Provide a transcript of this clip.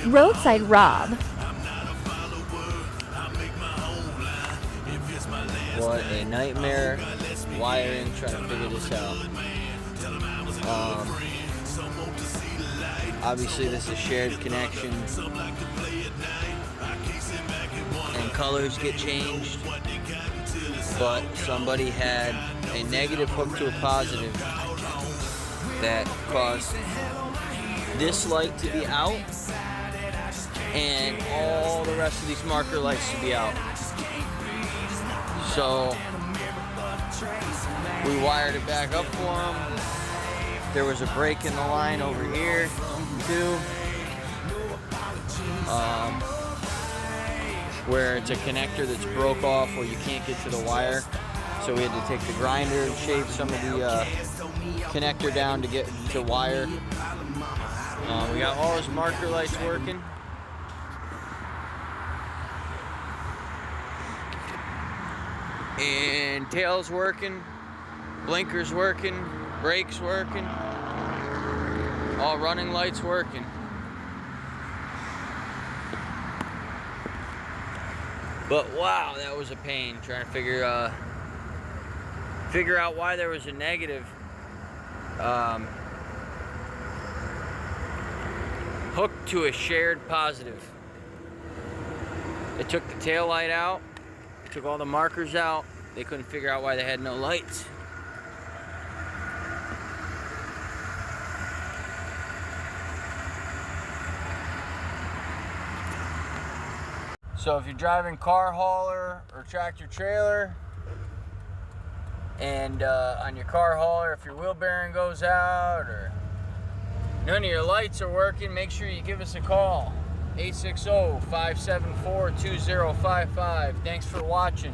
Roadside Rob. What a nightmare wiring trying to figure this out. Obviously this is shared connection and colors get changed, but somebody had a negative hooked to a positive that caused this light to be out and all the rest of these marker lights to be out. So we wired it back up for them. There was a break in the line over here too, where it's a connector that's broke off where you can't get to the wire. So we had to take the grinder and shave some of the connector down to get to wire. We got all his marker lights working. And tail's working, blinkers working, brakes working, all running lights working. But wow, that was a pain trying to figure out why there was a negative hooked to a shared positive. It took the tail light out, took all the markers out. They couldn't figure out why they had no lights. So if you're driving car hauler or tractor trailer, and on your car hauler, if your wheel bearing goes out or none of your lights are working, make sure you give us a call. 860-574-2055. Thanks for watching.